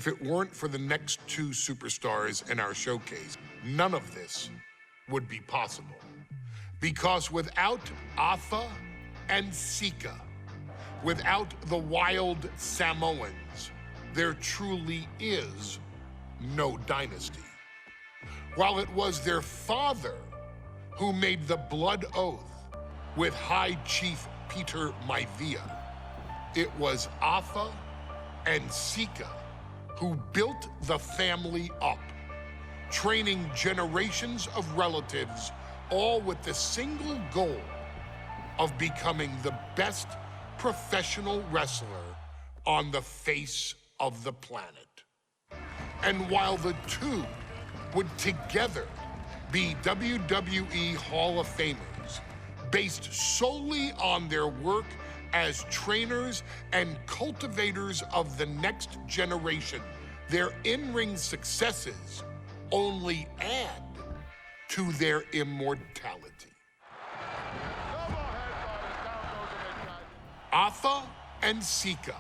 If it weren't for the next two superstars in our showcase, none of this would be possible. Because without Afa and Sika, without the wild Samoans, there truly is no dynasty. While it was their father who made the blood oath with High Chief Peter Maivia, it was Afa and Sika who built the family up, training generations of relatives, all with the single goal of becoming the best professional wrestler on the face of the planet. And while the two would together be WWE Hall of Famers, based solely on their work as trainers and cultivators of the next generation, their in-ring successes only add to their immortality. Afa and Sika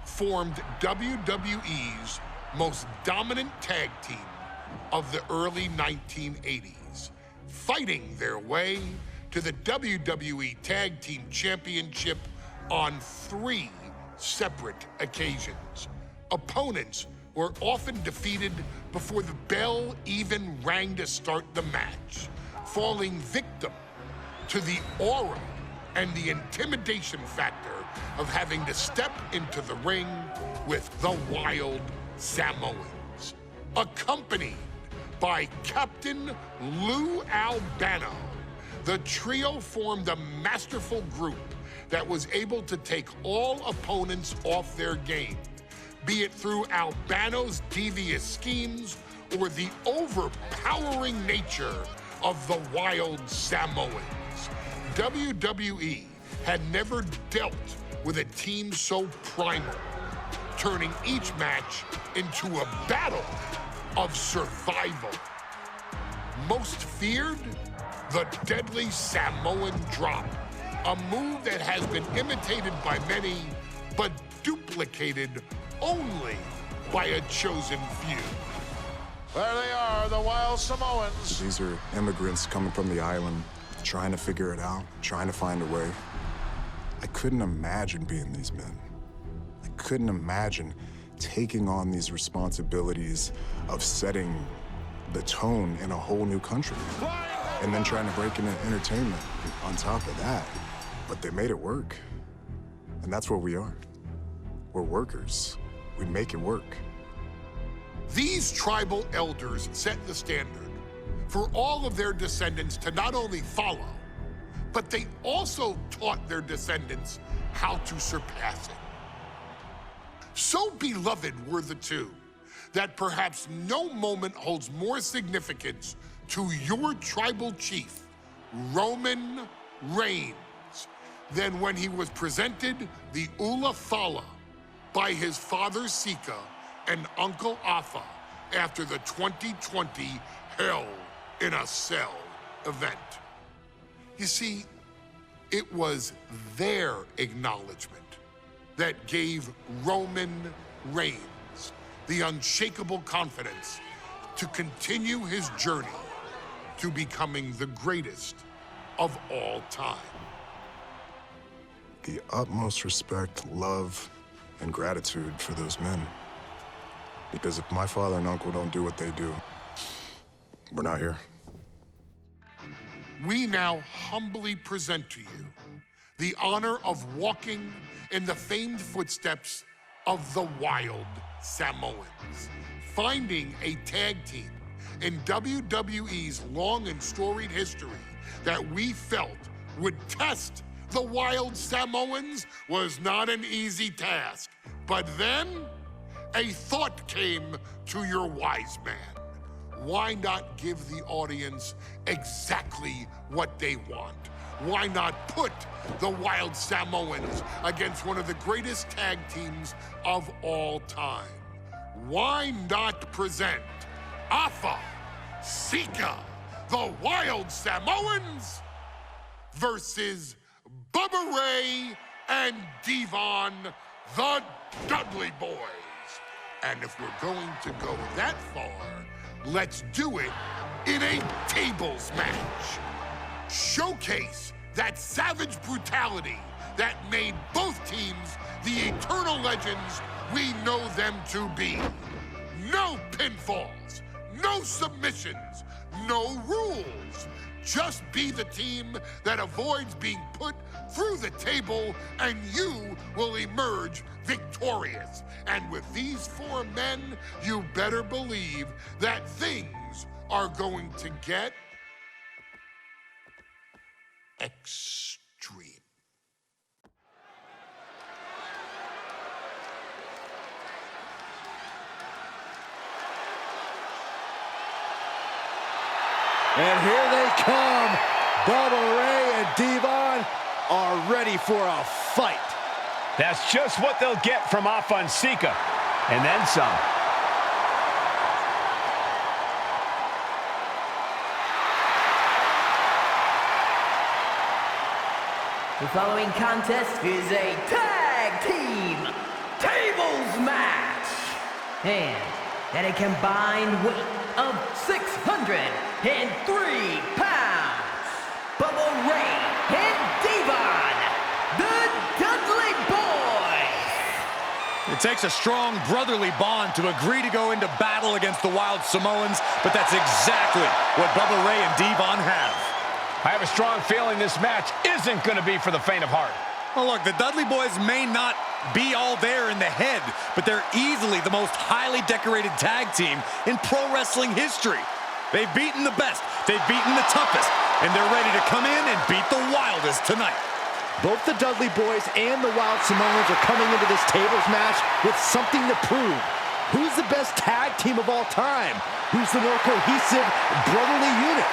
formed WWE's most dominant tag team of the early 1980s, fighting their way to the WWE Tag Team Championship on 3 separate occasions. Opponents were often defeated before the bell even rang to start the match, falling victim to the aura and the intimidation factor of having to step into the ring with the wild Samoans, accompanied by Captain Lou Albano. The trio formed a masterful group that was able to take all opponents off their game, be it through Albano's devious schemes or the overpowering nature of the wild Samoans. WWE had never dealt with a team so primal, turning each match into a battle of survival. Most feared, the deadly Samoan drop, a move that has been imitated by many, but duplicated only by a chosen few. There they are, the wild Samoans. These are immigrants coming from the island, trying to figure it out, trying to find a way. I couldn't imagine being these men. I couldn't imagine taking on these responsibilities of setting the tone in a whole new country. And then trying to break into entertainment on top of that. But they made it work. And that's what we are. We're workers. We make it work. These tribal elders set the standard for all of their descendants to not only follow, but they also taught their descendants how to surpass it. So beloved were the two that perhaps no moment holds more significance to your tribal chief, Roman Reigns, than when he was presented the Ula Fala by his father Sika and Uncle Afa after the 2020 Hell in a Cell event. You see, it was their acknowledgement that gave Roman Reigns the unshakable confidence to continue his journey to becoming the greatest of all time. The utmost respect, love, and gratitude for those men. Because if my father and uncle don't do what they do, we're not here. We now humbly present to you the honor of walking in the famed footsteps of the wild Samoans, finding a tag team in WWE's long and storied history that we felt would test the wild Samoans was not an easy task. But then a thought came to your wise man. Why not give the audience exactly what they want? Why not put the wild Samoans against one of the greatest tag teams of all time? Why not present Afa, Sika, the wild Samoans versus Bubba Ray and Devon, the Dudley Boys? And if we're going to go that far, let's do it in a tables match. Showcase that savage brutality that made both teams the eternal legends we know them to be. No pinfalls, no submissions, no rules. Just be the team that avoids being put through the table, and you will emerge victorious. And with these 4 men, you better believe that things are going to get extreme. And here they come. Bubba Ray and Devon are ready for a fight. That's just what they'll get from Afonseca, and then some. The following contest is a tag team tables match. And at a combined weight of 603 pounds, Bubba Ray and Devon, the Dudley Boyz. It takes a strong brotherly bond to agree to go into battle against the Wild Samoans, but that's exactly what Bubba Ray and Devon have. I have a strong feeling this match isn't going to be for the faint of heart. Well, look, the Dudley Boyz may not be all there in the head, but they're easily the most highly decorated tag team in pro wrestling history. They've beaten the best, they've beaten the toughest, and they're ready to come in and beat the wildest tonight. Both the Dudley Boyz and the Wild Samoans are coming into this tables match with something to prove. Who's the best tag team of all time? Who's the more cohesive, brotherly unit?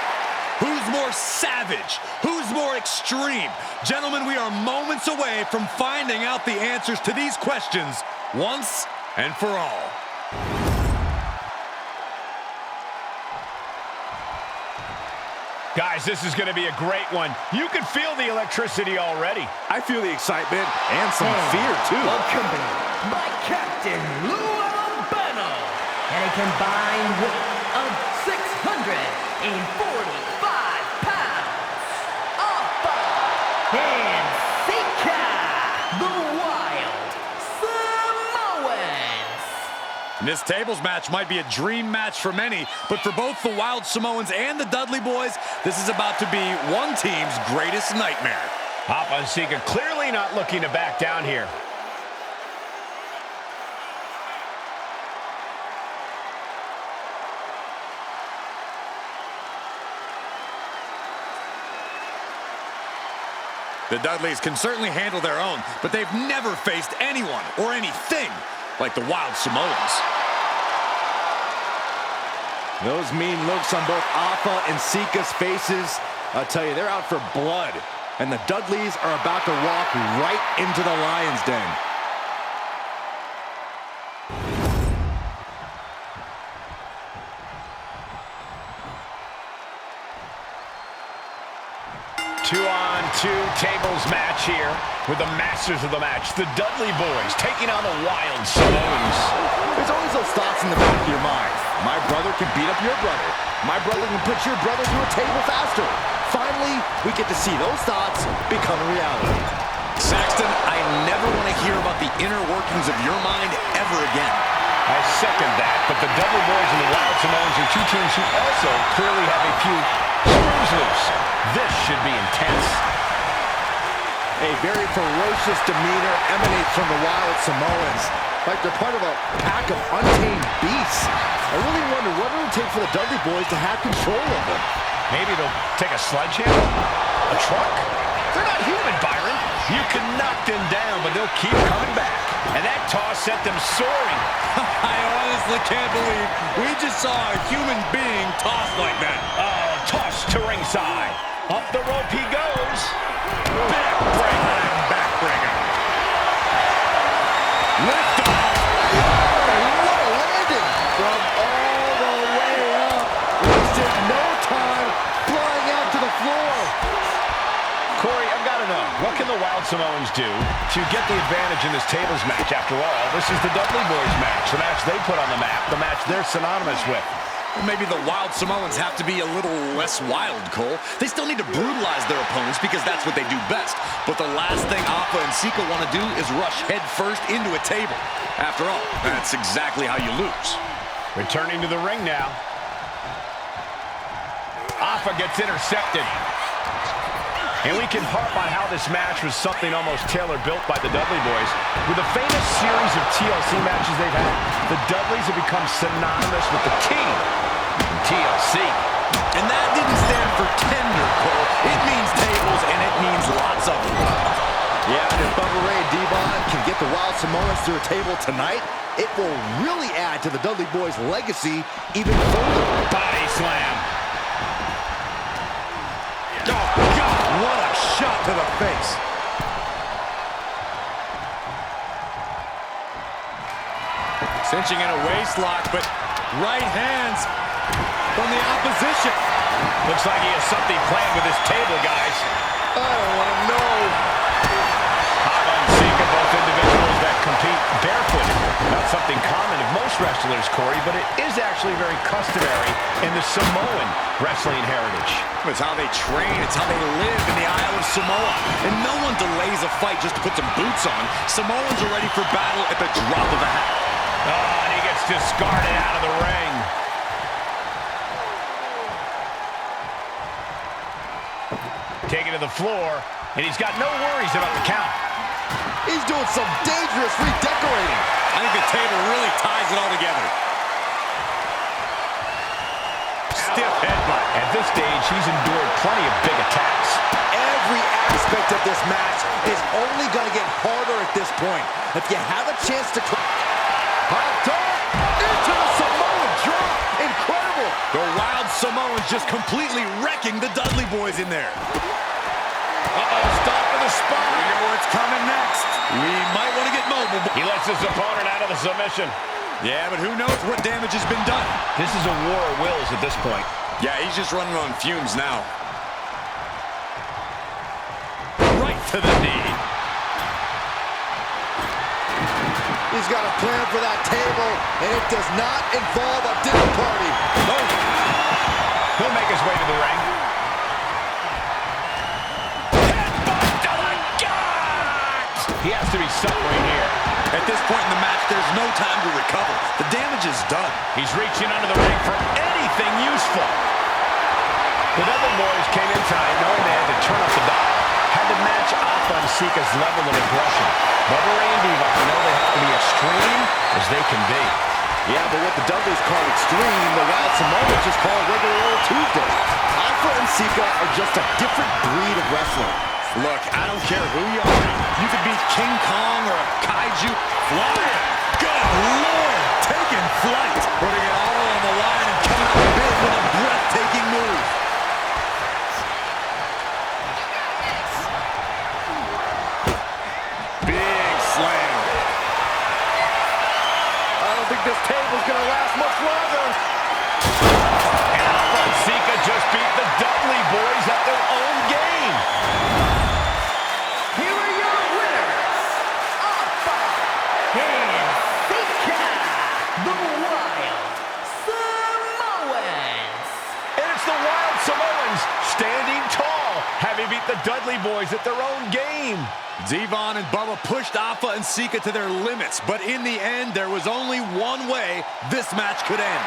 Who's more savage? Who's more extreme? Gentlemen, we are moments away from finding out the answers to these questions once and for all. Guys, this is going to be a great one. You can feel the electricity already. I feel the excitement and some fear, too. Accompanied by Captain Lou Albano at a combined weight of 645 pounds. Afonseca, the Wild Samoans. This tables match might be a dream match for many, but for both the Wild Samoans and the Dudley Boyz, this is about to be one team's greatest nightmare. Afonseca clearly not looking to back down here. The Dudleys can certainly handle their own, but they've never faced anyone or anything like the Wild Samoans. Those mean looks on both Afa and Sika's faces, I'll tell you, they're out for blood. And the Dudleys are about to walk right into the lion's den. Two-on-two tables match here with the masters of the match, the Dudley Boyz, taking on the Wild Samoans. There's always those thoughts in the back of your mind. My brother can beat up your brother. My brother can put your brother through a table faster. Finally, we get to see those thoughts become a reality. Saxton, I never want to hear about the inner workings of your mind ever again. I second that, but the Dudley Boyz and the Wild Samoans are two teams who also clearly have a few screws loose. This should be intense. A very ferocious demeanor emanates from the Wild Samoans, like they're part of a pack of untamed beasts. I really wonder what it would take for the Dudley Boyz to have control of them. Maybe they'll take a sledgehammer? A truck? They're not human, Byron. You can knock them down, but they'll keep coming back. And that toss sent them soaring. I honestly can't believe we just saw a human being tossed like that. Oh, toss to ringside. Up the rope he goes. Backbreaker and backbreaker. Lift off. Oh, what a landing! From all the way up. Wasted no time flying out to the floor. Corey, I've got to know, what can the Wild Samoans do to get the advantage in this tables match? After all, this is the Dudley Boyz match, the match they put on the map, the match they're synonymous with. Well, maybe the wild Samoans have to be a little less wild, Cole. They still need to brutalize their opponents because that's what they do best. But the last thing Afa and Sika want to do is rush head first into a table. After all, that's exactly how you lose. Returning to the ring now. Afa gets intercepted. And we can harp on how this match was something almost tailor-built by the Dudley Boyz. With the famous series of TLC matches they've had, the Dudleys have become synonymous with the king in TLC. And that didn't stand for tender, Cole. It means tables, and it means lots of them. Yeah, and if Bubba Ray and Devon can get the Wild Samoans to a table tonight, it will really add to the Dudley Boyz' legacy even further. Body slam. Oh, God, what a shot to the face. Cinching in a waist lock, but right hands from the opposition. Looks like he has something planned with his table, guys. I don't want to know. Afa and Sika, both individuals that compete barefooted. Not something common of most wrestlers, Corey, but it is actually very customary in the Samoan wrestling heritage. It's how they train, it's how they live in the Isle of Samoa. And no one delays a fight just to put some boots on. Samoans are ready for battle at the drop of a hat. Oh, and he gets discarded out of the ring. Taken to the floor, and he's got no worries about the count. He's doing some dangerous redecorating. I think the table really ties it all together. Stiff headbutt. At this stage, he's endured plenty of big attacks. Every aspect of this match is only going to get harder at this point. If you have a chance to... Hot dog into the Samoan drop. Incredible. The wild Samoans just completely wrecking the Dudley Boyz in there. Uh-oh, stop to the spine. We know what's coming next. We might want to get mobile. He lets his opponent out of the submission. Yeah, but who knows what damage has been done. This is a war of wills at this point. Yeah, he's just running on fumes now. Right to the knee. He's got a plan for that table, and it does not involve a dinner party. No. He'll make his way to the ring. Headbutt to the gut! He has to be suffering here. At this point in the match, there's no time to recover. The damage is done. He's reaching under the ring for anything useful. The Dudley Boyz came in tonight knowing they had to turn up the dial. Had to match Afa and Sika's level of aggression. Bubba Ray and Devon know they have to be as extreme as they can be. Yeah, but what the Dudleys call extreme, the Wild Samoans just call regular old Tuesday. Afa and Sika are just a different breed of wrestler. Look, I don't care who you are. You could be King Kong or a kaiju. Flying. Good Lord. Taking flight. Putting it all on the line and coming up big with a breathtaking move. Big slam. I don't think this table's going to last much longer. And Afa and Sika just beat the Dudley Boyz at their own game. Here are your winners, Afa and Sika, the Wild Samoans. And it's the Wild Samoans standing tall, having beat the Dudley Boyz at their own game. Devon and Bubba pushed Afa and Sika to their limits, but in the end, there was only one way this match could end.